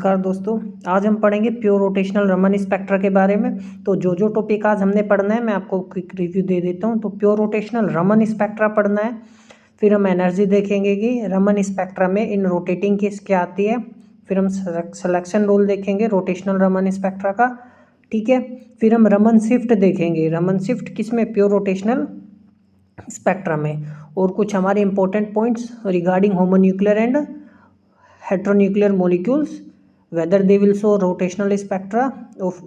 नमस्कार दोस्तों। आज हम पढ़ेंगे प्योर रोटेशनल रमन स्पेक्ट्रा के बारे में। तो जो टॉपिक आज हमने पढ़ना है मैं आपको क्विक रिव्यू दे देता हूं। तो प्योर रोटेशनल रमन स्पेक्ट्रा पढ़ना है, फिर हम एनर्जी देखेंगे कि रमन स्पेक्ट्रा में इन रोटेटिंग केस क्या आती है, फिर हम सिलेक्शन रोल देखेंगे रोटेशनल रमन स्पेक्ट्रा का, ठीक है। फिर हम रमन शिफ्ट देखेंगे, रमन शिफ्ट किस में, प्योर रोटेशनल स्पेक्ट्रा में। और कुछ हमारे important points regarding homonuclear and heteronuclear molecules, whether they will show rotational spectra of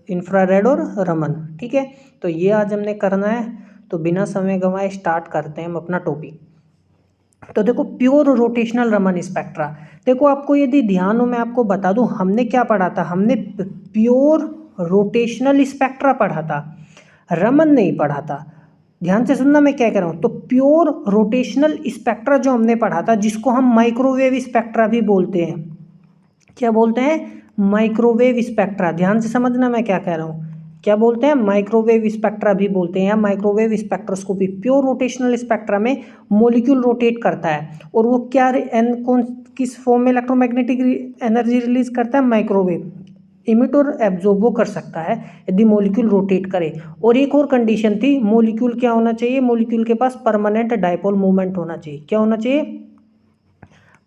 infrared और रमन, ठीक है। तो ये आज हमने करना है, तो बिना समय गंवाए स्टार्ट करते हैं हम अपना टॉपिक। तो देखो प्योर रोटेशनल रमन स्पेक्ट्रा, देखो आपको यदि ध्यान हो मैं आपको बता दूं हमने क्या पढ़ा था, हमने प्योर रोटेशनल स्पेक्ट्रा पढ़ा था, रमन नहीं पढ़ा था। ध्यान से सुनना मैं क्या कह रहा हूँ। तो प्योर रोटेशनल स्पेक्ट्रा जो हमने पढ़ा था, जिसको हम माइक्रोवेव स्पेक्ट्रा भी बोलते हैं, क्या बोलते हैं, माइक्रोवेव स्पेक्ट्रा। ध्यान से समझना मैं क्या कह रहा हूँ, क्या बोलते हैं, माइक्रोवेव स्पेक्ट्रा भी बोलते हैं या microwave spectroscopy. Pure rotational spectra में मॉलिक्यूल रोटेट करता है और वो क्या किस फॉर्म में इलेक्ट्रोमैग्नेटिक एनर्जी रिलीज करता है, माइक्रोवेव इमिट और एब्जॉर्ब वो कर सकता है यदि मॉलिक्यूल रोटेट करे। और एक और कंडीशन थी, मॉलिक्यूल क्या होना चाहिए, मॉलिक्यूल के पास परमानेंट डाइपोल मूवमेंट होना चाहिए। क्या होना चाहिए,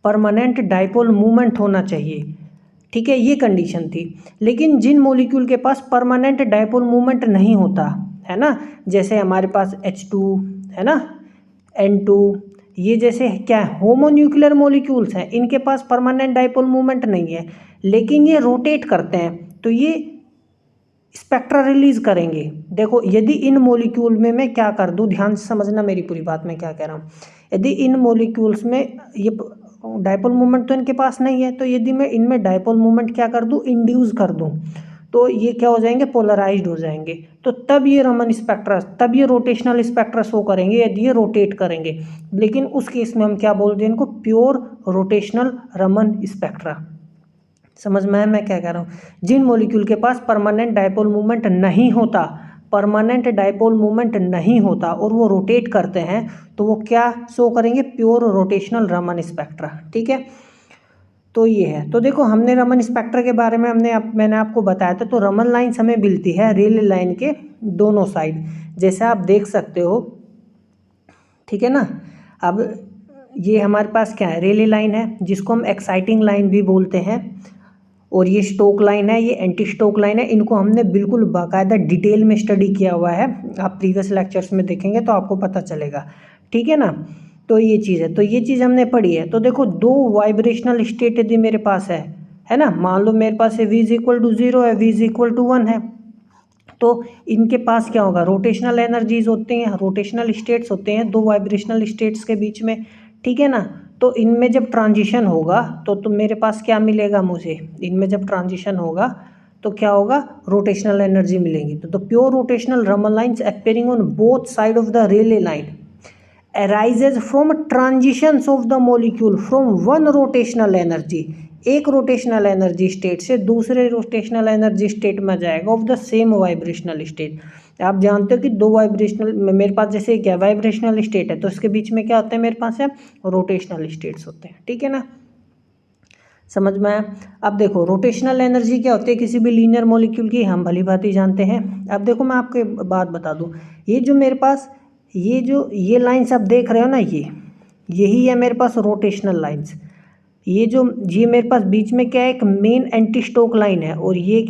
परमानेंट डाइपोल मूवमेंट होना चाहिए, ठीक है, ये कंडीशन थी। लेकिन जिन मॉलिक्यूल के पास परमानेंट डाइपोल मूवमेंट नहीं होता है ना, जैसे हमारे पास H2 है ना, N2, ये जैसे क्या है, होमोन्यूक्लियर मॉलिक्यूल्स हैं, इनके पास परमानेंट डाइपोल मूवमेंट नहीं है, लेकिन ये रोटेट करते हैं, तो ये स्पेक्ट्रा रिलीज करेंगे। देखो यदि इन मॉलिक्यूल में मैं क्या कर दूं, ध्यान से समझना मेरी पूरी बात मैं क्या कह रहा हूँ। यदि इन मॉलिक्यूल्स में ये डाइपोल मूवमेंट तो इनके पास नहीं है, तो यदि मैं इनमें डाइपोल मूवमेंट क्या कर दूं, इंड्यूस कर दूं, तो ये क्या हो जाएंगे, पोलराइज्ड हो जाएंगे। तो तब ये रमन स्पेक्ट्रा, तब ये रोटेशनल स्पेक्ट्रा शो करेंगे यदि ये रोटेट करेंगे। लेकिन उस केस में हम क्या बोलते हैं इनको, प्योर रोटेशनल रमन स्पेक्ट्रा। समझ में है मैं क्या कह रहा हूँ। जिन मॉलिक्यूल के पास परमानेंट डाइपोल मूवमेंट नहीं होता, परमानेंट डाइपोल मूवमेंट नहीं होता और वो रोटेट करते हैं, तो वो क्या शो करेंगे, प्योर रोटेशनल रमन स्पेक्ट्रा, ठीक है। तो ये है। तो देखो हमने रमन स्पेक्ट्रा के बारे में मैंने आपको बताया था। तो रमन लाइन्स हमें मिलती है रेल लाइन के दोनों साइड, जैसे आप देख सकते हो, ठीक है ना। अब ये हमारे पास क्या है, रेले लाइन है, जिसको हम एक्साइटिंग लाइन भी बोलते हैं, और ये स्टोक लाइन है, ये एंटी स्टोक लाइन है। इनको हमने बिल्कुल बाकायदा डिटेल में स्टडी किया हुआ है, आप प्रीवियस लेक्चर्स में देखेंगे तो आपको पता चलेगा, ठीक है ना। तो ये चीज़ है, तो ये चीज़ हमने पढ़ी है। तो देखो दो वाइब्रेशनल स्टेट यदि मेरे पास है ना, मान लो मेरे पास है V इज इक्वल टू 0 है, V इज इक्वल टू 1 है, तो इनके पास क्या होगा, रोटेशनल एनर्जीज होती हैं, रोटेशनल स्टेट्स होते हैं दो वाइब्रेशनल स्टेट्स के बीच में, ठीक है ना। तो इनमें जब ट्रांजिशन होगा तो मेरे पास क्या मिलेगा मुझे, इनमें जब ट्रांजिशन होगा तो क्या होगा, रोटेशनल एनर्जी मिलेगी। तो pure rotational Raman lines appearing on both side of the Rayleigh line arises from transitions of the molecule from one rotational energy, एक रोटेशनल एनर्जी स्टेट से दूसरे रोटेशनल एनर्जी स्टेट में जाएगा of the same vibrational state. आप जानते हो कि दो वाइब्रेशनल, मेरे पास जैसे क्या वाइब्रेशनल स्टेट है, तो इसके बीच में क्या होते हैं, मेरे पास है रोटेशनल स्टेट्स होते हैं, ठीक है ना, समझ में आया। अब देखो रोटेशनल एनर्जी क्या होती है किसी भी लीनियर मॉलिक्यूल की, हम भली भांति जानते हैं। अब देखो मैं आपको बात बता दूं, ये जो मेरे पास ये लाइन्स आप देख रहे हो ना, यही है मेरे पास रोटेशनल लाइन्स। ये मेरे पास बीच में क्या है, एक मेन एंटी स्टोक लाइन है, और ये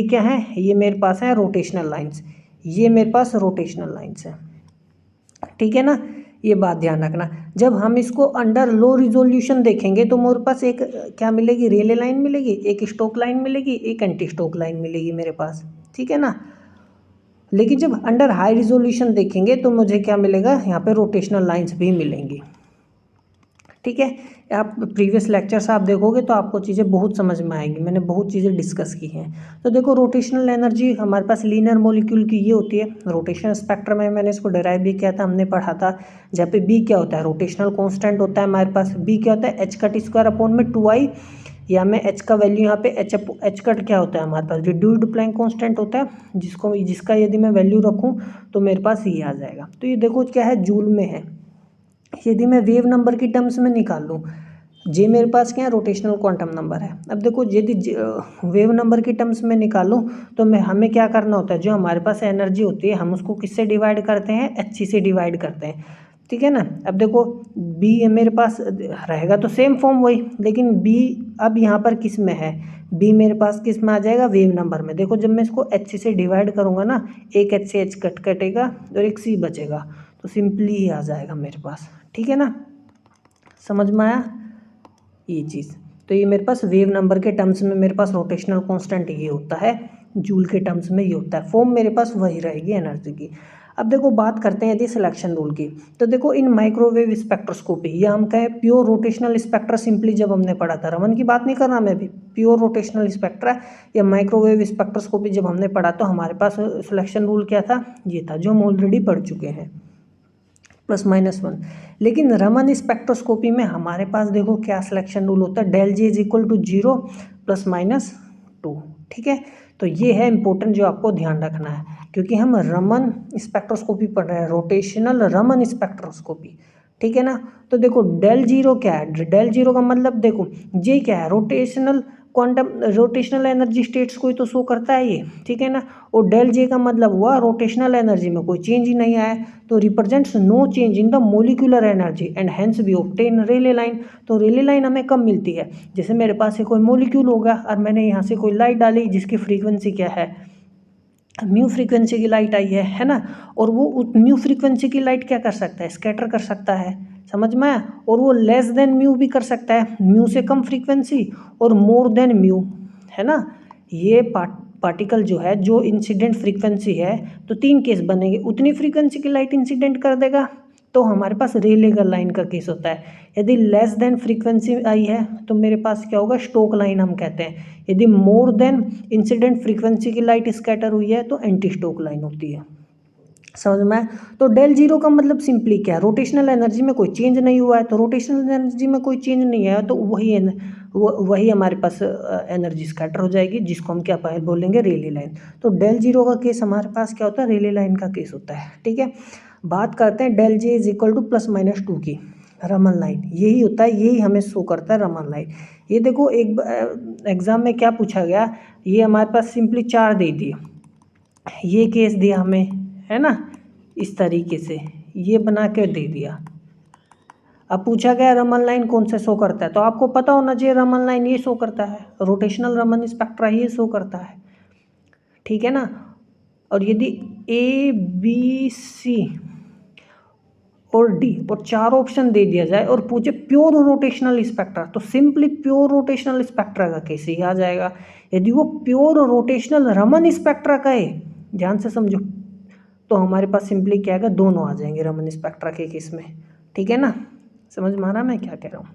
क्या है, ये मेरे पास है रोटेशनल लाइन्स, ये मेरे पास रोटेशनल लाइन्स है, ठीक है ना। ये बात ध्यान रखना। जब हम इसको अंडर लो रिजोल्यूशन देखेंगे तो मेरे पास एक क्या मिलेगी, रेले लाइन मिलेगी, एक स्टोक लाइन मिलेगी, एक एंटी स्टोक लाइन मिलेगी मेरे पास, ठीक है ना। लेकिन जब अंडर हाई रिजोल्यूशन देखेंगे तो मुझे क्या मिलेगा, यहाँ पे रोटेशनल लाइंस भी मिलेंगी, ठीक है। आप प्रीवियस लेक्चर्स आप देखोगे तो आपको चीज़ें बहुत समझ में आएंगी, मैंने बहुत चीज़ें डिस्कस की हैं। तो देखो रोटेशनल एनर्जी हमारे पास लीनियर मॉलिक्यूल की ये होती है, रोटेशन स्पेक्ट्रम में मैंने इसको डिराइव भी किया था, हमने पढ़ा था, जहाँ पे बी क्या होता है, रोटेशनल कांस्टेंट होता है हमारे पास। बी क्या होता है, एच कट स्क्वायर अपॉन में 2i, या मैं एच का वैल्यू यहाँ पे एच कट क्या होता है हमारे पास, रिड्यूस्ड प्लैंक कांस्टेंट होता है, जिसका यदि मैं वैल्यू रखूँ तो मेरे पास ये आ जाएगा। तो ये देखो क्या है, जूल में है। यदि मैं वेव नंबर की टर्म्स में निकाल लूँ, जे मेरे पास क्या है, रोटेशनल क्वांटम नंबर है। अब देखो यदि वेव नंबर की टर्म्स में निकालूं तो हमें क्या करना होता है, जो हमारे पास एनर्जी होती है हम उसको किससे डिवाइड करते हैं, h से डिवाइड करते हैं, ठीक है ना। अब देखो बी मेरे पास रहेगा तो सेम फॉर्म वही, लेकिन बी अब यहाँ पर किस में है, बी मेरे पास किस में आ जाएगा, वेव नंबर में। देखो जब मैं इसको h से डिवाइड करूँगा ना, एक h से h कटेगा और एक c बचेगा, तो सिंपली ही आ जाएगा मेरे पास, ठीक है ना। समझ में आया ये चीज़। तो ये मेरे पास वेव नंबर के टर्म्स में मेरे पास रोटेशनल कांस्टेंट ये होता है, जूल के टर्म्स में ये होता है, फॉर्म मेरे पास वही रहेगी एनर्जी की। अब देखो बात करते हैं यदि सिलेक्शन रूल की, तो देखो इन माइक्रोवेव स्पेक्ट्रोस्कोपी, या हम कहें प्योर रोटेशनल स्पेक्ट्रा, सिंपली जब हमने पढ़ा था, रमन की बात नहीं कर रहा मैं भी, प्योर रोटेशनल स्पेक्ट्रा या माइक्रोवेव स्पेक्ट्रोस्कोपी जब हमने पढ़ा तो हमारे पास सिलेक्शन रूल क्या था, ये था जो हम ऑलरेडी पढ़ चुके हैं, +-1। लेकिन रमन स्पेक्ट्रोस्कोपी में हमारे पास देखो क्या सिलेक्शन रूल होता है, del j is equal to 0 +-2, ठीक है। तो ये है इंपॉर्टेंट जो आपको ध्यान रखना है, क्योंकि हम रमन स्पेक्ट्रोस्कोपी पढ़ रहे हैं, रोटेशनल रमन स्पेक्ट्रोस्कोपी, ठीक है ना। तो देखो डेल जीरो क्या है, डेल जीरो का मतलब देखो जे क्या है, rotational quantum rotational energy states को ही तो शो करता है ये, ठीक है ना। और डेल जे का मतलब हुआ रोटेशनल एनर्जी में कोई चेंज ही नहीं आया, तो represents no change in the molecular energy and hence we obtain Rayleigh line. तो रेले लाइन हमें कब मिलती है, जैसे मेरे पास कोई मोलिक्यूल होगा और मैंने यहाँ से कोई लाइट डाली जिसकी फ्रीक्वेंसी क्या है, म्यू फ्रीक्वेंसी की लाइट आई है ना। और वो म्यू फ्रीक्वेंसी की लाइट क्या कर सकता है, स्कैटर कर सकता है, समझ में आया। और वो लेस देन म्यू भी कर सकता है, म्यू से कम फ्रीक्वेंसी और मोर देन म्यू, है ना। ये पार्टिकल जो है, जो इंसिडेंट फ्रीक्वेंसी है, तो 3 केस बनेंगे, उतनी फ्रीक्वेंसी की लाइट इंसिडेंट कर देगा तो हमारे पास रेले लाइन का केस होता है। यदि लेस देन फ्रीक्वेंसी आई है तो मेरे पास क्या होगा, स्टोक लाइन हम कहते हैं। यदि मोर देन इंसिडेंट फ्रीक्वेंसी की लाइट स्कैटर हुई है तो एंटी स्टोक लाइन होती है, समझ में। तो डेल जीरो का मतलब सिंपली क्या है, रोटेशनल एनर्जी में कोई चेंज नहीं हुआ है, तो रोटेशनल एनर्जी में कोई चेंज नहीं आया तो वही हमारे पास एनर्जी स्कैटर हो जाएगी, जिसको हम क्या बोलेंगे, रेले लाइन। तो डेल जीरो का केस हमारे पास क्या होता है, रेले लाइन का केस होता है, ठीक है। बात करते हैं del j is equal to +-2 की, रमन लाइन यही होता है, यही हमें शो करता है रमन लाइन। ये देखो एक एग्जाम में क्या पूछा गया, ये हमारे पास सिंपली 4 दे दिए, ये केस दिया हमें, है ना, इस तरीके से ये बना के दे दिया। अब पूछा गया रमन लाइन कौन से शो करता है, तो आपको पता होना चाहिए रमन लाइन ये शो करता है, रोटेशनल रमन स्पेक्ट्रा ये शो करता है, ठीक है ना। और यदि ए बी सी और डी और 4 ऑप्शन दे दिया जाए और पूछे प्योर रोटेशनल स्पेक्ट्रा, तो सिंपली प्योर रोटेशनल स्पेक्ट्रा का केस ही आ जाएगा। यदि वो प्योर रोटेशनल रमन स्पेक्ट्रा का है, ध्यान से समझो, तो हमारे पास सिंपली क्या है, दोनों आ जाएंगे रमन स्पेक्ट्रा के केस में, ठीक है ना। समझ में आ रहा मैं क्या कह रहा हूँ,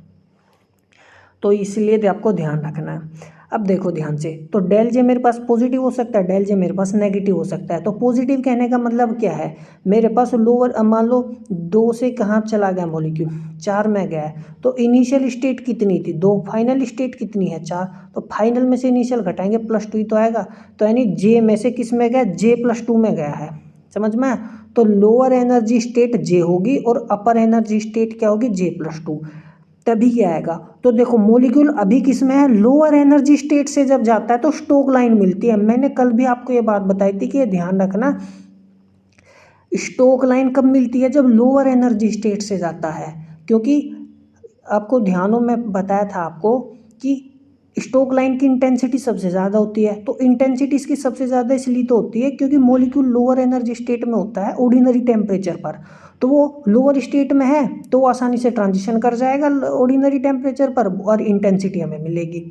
तो इसलिए आपको ध्यान रखना है। अब देखो ध्यान से, तो डेल जे मेरे पास पॉजिटिव हो सकता है, डेल जे मेरे पास नेगेटिव हो सकता है। तो पॉजिटिव कहने का मतलब क्या है, मेरे पास लोअर, मान लो 2 से कहाँ चला गया मॉलिक्यूल, 4 में गया है, तो इनिशियल स्टेट कितनी थी 2, फाइनल स्टेट कितनी है 4, तो फाइनल में से इनिशियल घटाएंगे +2 ही तो आएगा। तो यानी जे में से किस में गया, J+2 में गया है, समझ में। तो लोअर एनर्जी स्टेट जे होगी और अपर एनर्जी स्टेट क्या होगी, J+2, तभी क्या आएगा। तो देखो मॉलिक्यूल अभी किस में है, लोअर एनर्जी स्टेट से जब जाता है तो स्टोक लाइन मिलती है। मैंने कल भी आपको ये बात बताई थी कि ये ध्यान रखना, स्टोक लाइन कब मिलती है, जब लोअर एनर्जी स्टेट से जाता है, क्योंकि आपको ध्यानों में बताया था आपको कि स्टोक लाइन की इंटेंसिटी सबसे ज़्यादा होती है। तो इंटेंसिटी इसकी सबसे ज़्यादा इसलिए तो होती है क्योंकि मॉलिक्यूल लोअर एनर्जी स्टेट में होता है ऑर्डिनरी टेम्परेचर पर, तो वो लोअर स्टेट में है तो वो आसानी से ट्रांजिशन कर जाएगा ऑर्डिनरी टेम्परेचर पर और इंटेंसिटी हमें मिलेगी।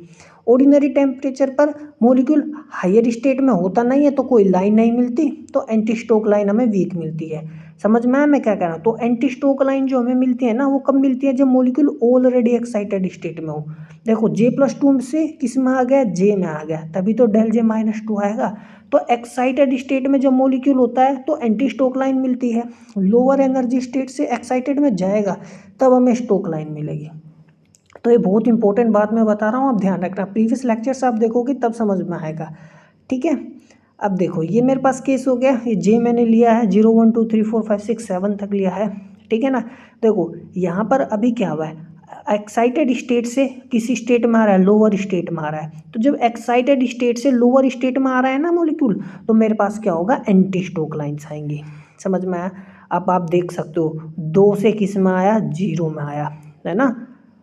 ऑर्डिनरी टेम्परेचर पर मॉलिक्यूल हायर स्टेट में होता नहीं है तो कोई लाइन नहीं मिलती, तो एंटी स्टोक लाइन हमें वीक मिलती है। समझ में आया मैं क्या कह रहा हूँ। तो एंटी स्टोक लाइन जो हमें मिलती है ना, वो कब मिलती है, जब मॉलिक्यूल ऑलरेडी एक्साइटेड स्टेट में हो। देखो J+2 से किस में आ गया, J में आ गया, तभी तो डेल J-2 आएगा। तो एक्साइटेड स्टेट में जब मॉलिक्यूल होता है तो एंटी स्टोक लाइन मिलती है, लोअर एनर्जी स्टेट से एक्साइटेड में जाएगा तब हमें स्टोक लाइन मिलेगी। तो ये बहुत इंपॉर्टेंट बात मैं बता रहा हूँ, आप ध्यान रखना, प्रीवियस लेक्चर्स आप देखोगे तब समझ में आएगा, ठीक है। अब देखो ये मेरे पास केस हो गया, ये जे मैंने लिया है 0 1 2 3 4 5 6 7 तक लिया है, ठीक है ना। देखो यहाँ पर अभी क्या हुआ है, एक्साइटेड स्टेट से किस स्टेट में आ रहा है, लोअर स्टेट में आ रहा है। तो जब एक्साइटेड स्टेट से लोअर स्टेट में आ रहा है ना मॉलिक्यूल, तो मेरे पास क्या होगा, एंटी स्टोक लाइन्स आएंगी। समझ में आया। अब आप देख सकते हो 2 से किस में आया, 0 में आया, है ना।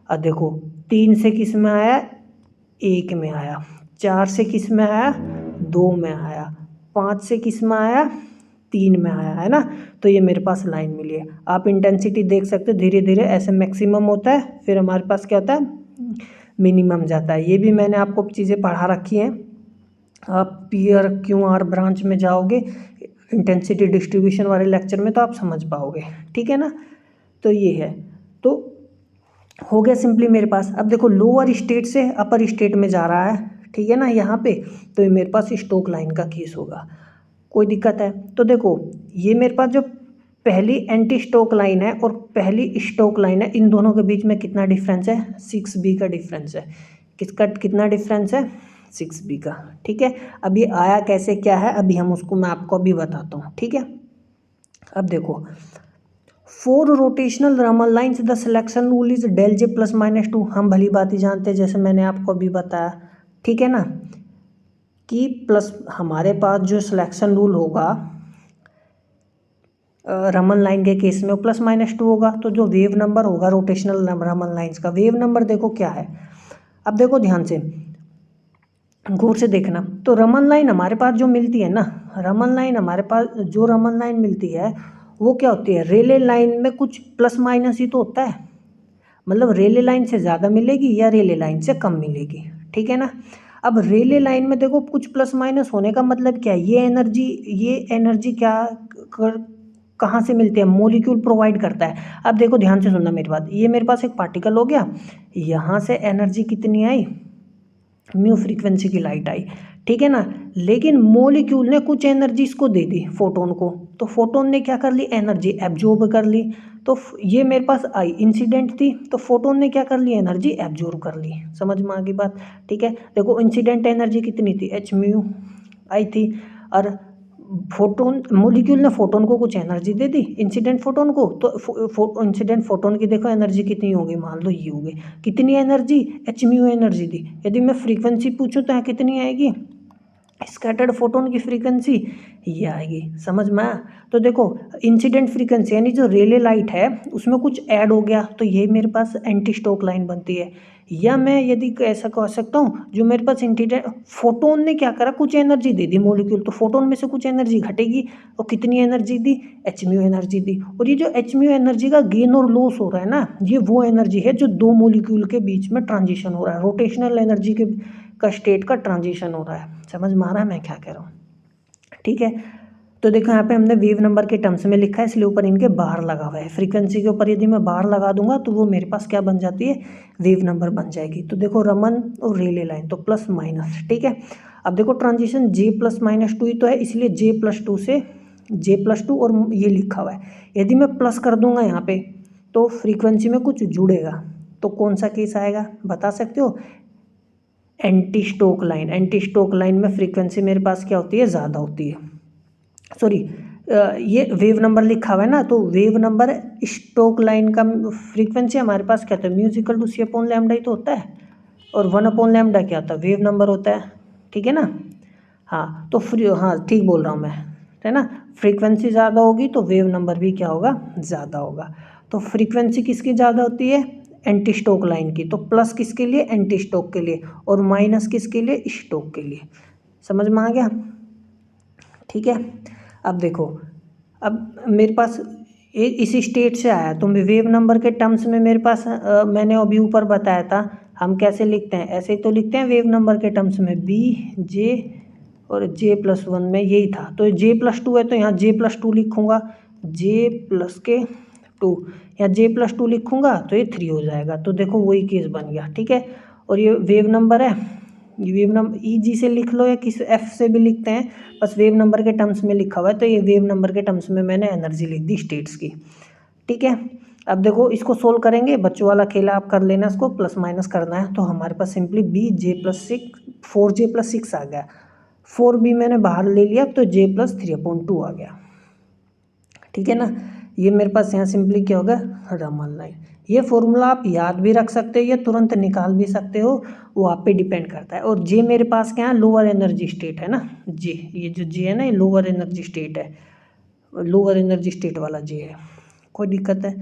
अब देखो 3 से किस में आया, 1 में आया, 4 से किस में आया, 2 में आया, 5 से किस में आया, 3 में आया, है ना। तो ये मेरे पास लाइन मिली है। आप इंटेंसिटी देख सकते हो, धीरे धीरे ऐसे मैक्सिमम होता है, फिर हमारे पास क्या होता है, मिनिमम जाता है। ये भी मैंने आपको चीज़ें पढ़ा रखी हैं। आप पीयर क्यू आर ब्रांच में जाओगे इंटेंसिटी डिस्ट्रीब्यूशन वाले लेक्चर में, तो आप समझ पाओगे, ठीक है ना। तो ये है, तो हो गया सिंपली मेरे पास। अब देखो लोअर स्टेट से अपर स्टेट में जा रहा है, ठीक है ना, यहाँ पे, तो ये मेरे पास स्टोक लाइन का केस होगा। कोई दिक्कत है तो देखो, ये मेरे पास जो पहली एंटी स्टोक लाइन है और पहली स्टोक लाइन है, इन दोनों के बीच में कितना डिफरेंस है, 6b का डिफरेंस है। किसका कितना डिफरेंस है, 6b का, ठीक है। अब ये आया कैसे, क्या है, अभी हम उसको मैं आपको अभी बताता हूँ, ठीक है। अब देखो, for rotational Raman lines the selection rule is del j plus minus 2। हम भली बात ही जानते हैं, जैसे मैंने आपको अभी बताया, ठीक है ना, कि प्लस हमारे पास जो सिलेक्शन रूल होगा रमन लाइन के केस में वो प्लस माइनस 2 होगा। तो जो वेव नंबर होगा रोटेशनल रमन लाइन्स का वेव नंबर देखो क्या है। अब देखो ध्यान से गौर से देखना, तो रमन लाइन हमारे पास जो मिलती है ना, रमन लाइन हमारे पास जो रमन लाइन मिलती है वो क्या होती है, रेले लाइन में कुछ प्लस माइनस ही तो होता है। मतलब रेले लाइन से ज़्यादा मिलेगी या रेले लाइन से कम मिलेगी, ठीक है ना। अब रेले लाइन में देखो कुछ प्लस माइनस होने का मतलब क्या है, ये एनर्जी क्या कहाँ से मिलती है, मॉलिक्यूल प्रोवाइड करता है। अब देखो ध्यान से सुनना मेरी बात, ये मेरे पास एक पार्टिकल हो गया, यहाँ से एनर्जी कितनी आई, म्यू फ्रीक्वेंसी की लाइट आई, ठीक है ना। लेकिन मॉलिक्यूल ने कुछ एनर्जी इसको दे दी, फोटोन को, तो फोटोन ने क्या कर ली, एनर्जी एब्जॉर्ब कर ली। तो ये मेरे पास आई इंसिडेंट थी, तो फोटोन ने क्या कर ली, एनर्जी एब्जॉर्ब कर ली। समझ में आ गई बात, ठीक है। देखो इंसिडेंट एनर्जी कितनी थी, एच म्यू आई थी, और फोटोन मॉलिक्यूल ने फोटोन को कुछ एनर्जी दे दी इंसिडेंट फोटोन को, तो इंसिडेंट फोटोन की देखो एनर्जी कितनी होगी, मान लो ये होगी, कितनी एनर्जी, एच म्यू एनर्जी दी। यदि मैं फ्रीक्वेंसी पूछूं तो यहाँ कितनी आएगी, स्कैटर्ड फोटोन की फ्रीक्वेंसी ये आएगी। समझ में आया। तो देखो इंसिडेंट फ्रीक्वेंसी यानी जो रेले लाइट है उसमें कुछ ऐड हो गया, तो ये मेरे पास एंटी स्टोक लाइन बनती है। या मैं यदि ऐसा कह सकता हूँ, जो मेरे पास इंसिडेंट फोटोन ने क्या करा, कुछ एनर्जी दे दी मॉलिक्यूल, तो फोटोन में से कुछ एनर्जी घटेगी, और कितनी एनर्जी दी, एच म्यू एनर्जी दी। और ये जो एच म्यू एनर्जी का गेन और लॉस हो रहा है ना, ये वो एनर्जी है जो दो मॉलिक्यूल के बीच में ट्रांजिशन हो रहा है, रोटेशनल एनर्जी के का स्टेट का ट्रांजिशन हो रहा है। समझ में आ रहा है मैं क्या कह रहा हूँ, ठीक है। तो देखो यहाँ पे हमने वेव नंबर के टर्म्स में लिखा है, इसलिए ऊपर इनके बार लगा हुआ है। फ्रीक्वेंसी के ऊपर यदि मैं बार लगा दूंगा तो वो मेरे पास क्या बन जाती है, वेव नंबर बन जाएगी। तो देखो रमन और रेले लाइन तो प्लस माइनस, ठीक है। अब देखो ट्रांजिशन जे प्लस माइनस 2 ही तो है, इसलिए जे प्लस 2 से जे प्लस 2 और ये लिखा हुआ है। यदि मैं प्लस कर दूंगा यहाँ पे तो फ्रीक्वेंसी में कुछ जुड़ेगा, तो कौन सा केस आएगा बता सकते हो, anti stoke line. Anti stoke line में फ्रीक्वेंसी मेरे पास क्या होती है, ज़्यादा होती है। सॉरी, ये वेव नंबर लिखा हुआ है ना, तो वेव नंबर स्टोक लाइन का फ्रीक्वेंसी हमारे पास क्या होता है, musical to c upon lambda ही तो होता है, और 1 अपॉन लैम्डा क्या होता है, वेव नंबर होता है, ठीक है ना। हाँ तो हाँ ठीक बोल रहा हूँ मैं, है ना। फ्रीक्वेंसी ज़्यादा होगी तो वेव नंबर भी क्या होगा, ज़्यादा होगा। तो फ्रीक्वेंसी किसकी ज़्यादा होती है, एंटी स्टोक लाइन की। तो प्लस किसके लिए, एंटी स्टोक के लिए, और माइनस किसके लिए, स्टोक के लिए। समझ में आ गया, ठीक है। अब देखो, अब मेरे पास इस स्टेट से आया, तो वेव नंबर के टर्म्स में मेरे पास मैंने अभी ऊपर बताया था हम कैसे लिखते हैं, ऐसे ही तो लिखते हैं वेव नंबर के टर्म्स में, बी जे और जे प्लस 1 में यही था। तो जे प्लस 2 है तो यहाँ जे प्लस 2 लिखूँगा, जे प्लस के 2, या जे प्लस 2 लिखूँगा तो ये 3 हो जाएगा। तो देखो वही केस बन गया, ठीक है। और ये वेव नंबर है, ये वेव नंबर ई जी से लिख लो या किस एफ से भी लिखते हैं, बस वेव नंबर के टर्म्स में लिखा हुआ है। तो ये वेव नंबर के टर्म्स में मैंने एनर्जी लिख दी स्टेट्स की, ठीक है। अब देखो इसको सोल्व करेंगे, बच्चों वाला खेला आप कर लेना, इसको प्लस माइनस करना है। तो हमारे पास सिंपली बी जे प्लस 6 4 जे प्लस 6 आ गया, 4 बी मैंने बाहर ले लिया तो जे प्लस 3/2 आ गया, ठीक है ना। ये मेरे पास यहाँ सिंपली क्या होगा, रमन लाइन। ये फॉर्मूला आप याद भी रख सकते हो या तुरंत निकाल भी सकते हो, वो आप पे डिपेंड करता है। और जे मेरे पास क्या है, लोअर एनर्जी स्टेट है ना, जे, ये जो जे है ना, ये लोअर एनर्जी स्टेट है, लोअर एनर्जी स्टेट वाला जे है, कोई दिक्कत है।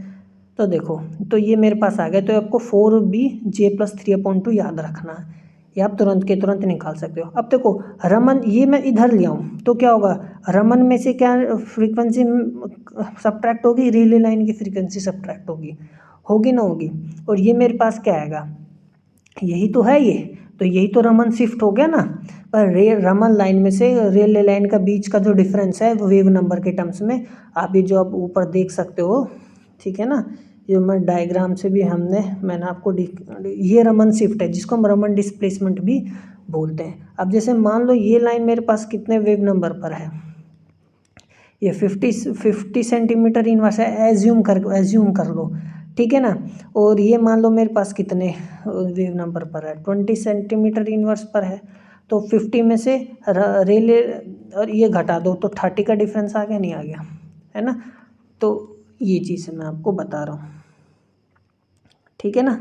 तो देखो, तो ये मेरे पास आ गया, तो आपको 4b(J+3/2) याद रखना है, ये आप तुरंत के तुरंत निकाल सकते हो। अब देखो रमन, ये मैं इधर ले आऊँ तो क्या होगा, रमन में से क्या फ्रीक्वेंसी सब्ट्रैक्ट होगी, रिले लाइन की फ्रीक्वेंसी सब्ट्रैक्ट होगी ना होगी। और ये मेरे पास क्या आएगा, यही तो है ये, तो यही तो रमन शिफ्ट हो गया ना। पर रमन लाइन में से रेलवे लाइन का बीच का जो डिफरेंस है वो वेव नंबर के टर्म्स में आप ये जो आप ऊपर देख सकते हो, ठीक है ना, ये मैं डायग्राम से भी मैंने आपको ये रमन शिफ्ट है, जिसको हम रमन डिस्प्लेसमेंट भी बोलते हैं। अब जैसे मान लो ये लाइन मेरे पास कितने वेव नंबर पर है, ये 50 सेंटीमीटर इनवर्स है, एज्यूम कर लो, ठीक है ना। और ये मान लो मेरे पास कितने वेव नंबर पर है, 20 सेंटीमीटर इनवर्स पर है। तो 50 में से रेले और ये घटा दो तो 30 का डिफरेंस आ गया, नहीं आ गया, है ना। तो ये चीज़ मैं आपको बता रहा हूँ, ठीक है ना।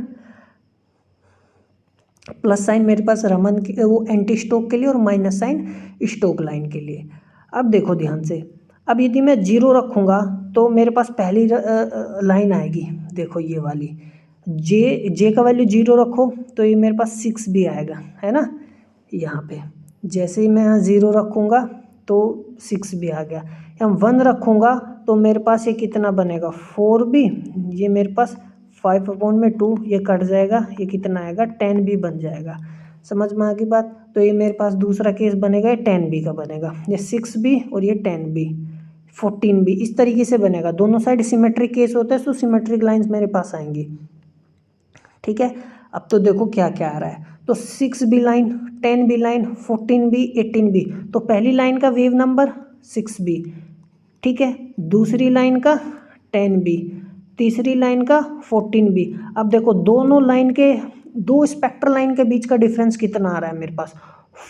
प्लस साइन मेरे पास रमन के वो एंटी स्टोक के लिए और माइनस साइन स्टोक लाइन के लिए। अब देखो ध्यान से, अब यदि मैं 0 रखूँगा तो मेरे पास पहली लाइन आएगी, देखो ये वाली, जे का वैल्यू 0 रखो तो ये मेरे पास 6 भी आएगा, है ना। यहाँ पे जैसे ही मैं यहाँ 0 रखूँगा तो 6 भी आ गया, यहाँ 1 रखूँगा तो मेरे पास ये कितना बनेगा, 4b, ये मेरे पास 5/2, ये कट जाएगा, ये कितना आएगा, 10b बन जाएगा। समझ में आ गई बात। तो ये मेरे पास दूसरा केस बनेगा, ये 10b का बनेगा, ये 6b और ये 10b, 14b, इस तरीके से बनेगा। दोनों साइड सिमेट्रिक केस होता है, तो सिमेट्रिक लाइंस मेरे पास आएंगी, ठीक है। अब तो देखो क्या क्या आ रहा है, तो 6b line, 10b line, 14b, 18b, तो पहली लाइन का वेव नंबर 6b, ठीक है, दूसरी लाइन का 10b, तीसरी लाइन का 14b। अब देखो दोनों लाइन के, दो स्पेक्ट्रल लाइन के बीच का डिफरेंस कितना आ रहा है, मेरे पास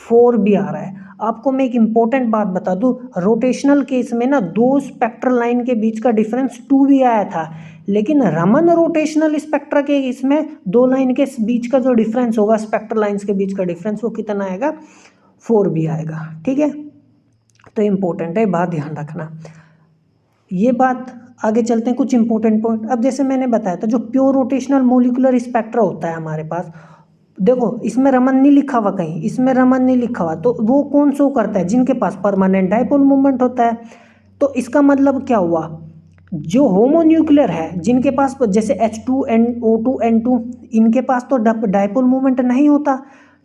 4b आ रहा है। आपको मैं एक इंपॉर्टेंट बात बता दूं, रोटेशनल केस में ना दो स्पेक्ट्रल लाइन के बीच का डिफरेंस 2b आया था, लेकिन रमन रोटेशनल स्पेक्ट्रा के इसमें दो लाइन के बीच का जो डिफरेंस होगा, स्पेक्ट्रल लाइंस के बीच का डिफरेंस, वो कितना आएगा, 4b आएगा, ठीक है। तो इम्पोर्टेंट है, बात ध्यान रखना। ये बात आगे चलते हैं, कुछ इंपॉर्टेंट पॉइंट। अब जैसे मैंने बताया था, जो प्योर रोटेशनल मोलिकुलर स्पेक्ट्रा होता है हमारे पास, देखो इसमें रमन नहीं लिखा हुआ कहीं, इसमें रमन नहीं लिखा हुआ, तो वो कौन शो करता है, जिनके पास परमानेंट डाइपोल मूवमेंट होता है। तो इसका मतलब क्या हुआ, जो होमोन्यूक्लियर है, जिनके पास जैसे H2O2N2, इनके पास तो डाइपोल मूवमेंट नहीं होता।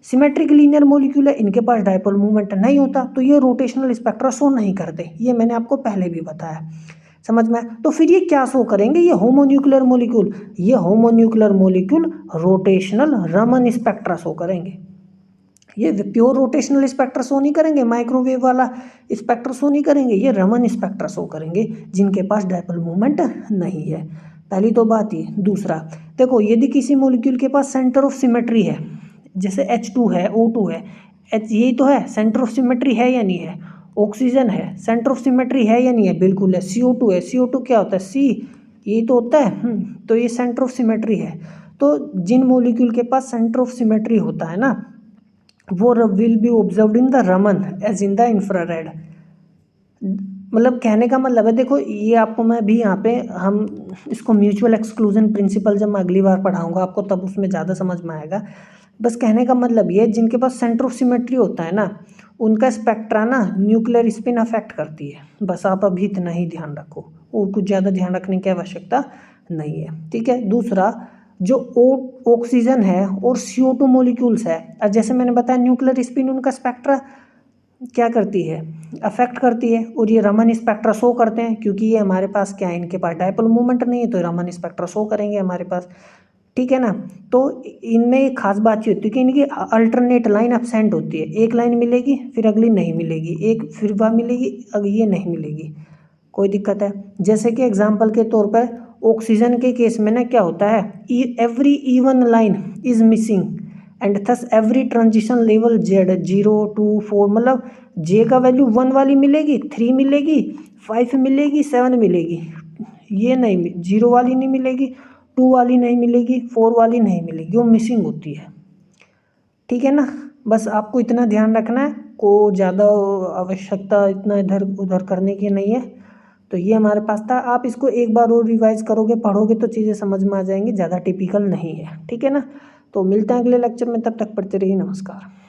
सिमेट्रिक लीनियर मोलिक्यूल है, इनके पास डाइपोल मूवमेंट नहीं होता, तो ये रोटेशनल स्पेक्ट्रा शो नहीं करते, ये मैंने आपको पहले भी बताया, समझ में। तो फिर ये क्या शो करेंगे, ये होमोन्यूक्लियर मोलिक्यूल, ये homonuclear molecule rotational Raman spectra show करेंगे। ये प्योर रोटेशनल स्पेक्ट्रा शो नहीं करेंगे, माइक्रोवेव वाला स्पेक्ट्रा शो नहीं करेंगे, ये रमन स्पेक्ट्रा शो करेंगे, जिनके पास डाइपोल मूवमेंट नहीं है। पहली तो बात ये। दूसरा देखो, यदि किसी मोलिक्यूल के पास सेंटर ऑफ सिमेट्री है, जैसे H2 है, O2 है, यही तो है, सेंटर ऑफ सिमेट्री है या नहीं है। ऑक्सीजन है, सेंटर ऑफ सिमेट्री है या नहीं है, बिल्कुल है। CO2 है, CO2 क्या होता है, C, यही तो होता है। तो ये सेंटर ऑफ सिमेट्री है। तो जिन मोलिक्यूल के पास सेंटर ऑफ सिमेट्री होता है ना, वो will be observed in the Raman as in the infrared. मतलब कहने का मतलब है, देखो ये आपको मैं भी यहाँ पे, हम इसको म्यूचुअल एक्सक्लूजन प्रिंसिपल जब मैं अगली बार पढ़ाऊँगा आपको, तब उसमें ज़्यादा समझ में आएगा। बस कहने का मतलब ये, जिनके पास सेंटर ऑफ सिमेट्री होता है ना, उनका स्पेक्ट्रा ना न्यूक्लियर स्पिन अफेक्ट करती है। बस आप अभी इतना ही ध्यान रखो, और कुछ ज़्यादा ध्यान रखने की आवश्यकता नहीं है, ठीक है। दूसरा, जो ऑक्सीजन है और CO2 मोलिक्यूल्स है, और जैसे मैंने बताया न्यूक्लियर स्पिन उनका स्पेक्ट्रा क्या करती है, अफेक्ट करती है, और ये रमन स्पेक्ट्रा शो करते हैं, क्योंकि ये हमारे पास क्या है, इनके पास डाइपोल मूवमेंट नहीं है, तो रमन स्पेक्ट्रा शो करेंगे हमारे पास, ठीक है ना। तो इनमें एक खास बात ये होती है कि इनकी अल्टरनेट लाइन एब्सेंट होती है, एक लाइन मिलेगी फिर अगली नहीं मिलेगी, एक फिर वह मिलेगी, ये नहीं मिलेगी, कोई दिक्कत है। जैसे कि एग्जाम्पल के तौर पर ऑक्सीजन के केस में ना क्या होता है, every even line is missing and thus every transition level Z 0 2 4, मतलब J का वैल्यू 1 वाली मिलेगी, 3 मिलेगी, 5 मिलेगी, 7 मिलेगी, ये नहीं, 0 वाली नहीं मिलेगी, 2 वाली नहीं मिलेगी, 4 वाली नहीं मिलेगी, वो मिसिंग होती है। ठीक है ना, बस आपको इतना ध्यान रखना है, को ज़्यादा आवश्यकता इतना इधर उधर करने की नहीं है। तो ये हमारे पास था, आप इसको एक बार और रिवाइज करोगे, पढ़ोगे तो चीज़ें समझ में आ जाएंगी, ज़्यादा टिपिकल नहीं है। ठीक है ना, तो मिलते हैं अगले लेक्चर में, तब तक पढ़ते रहिए। नमस्कार।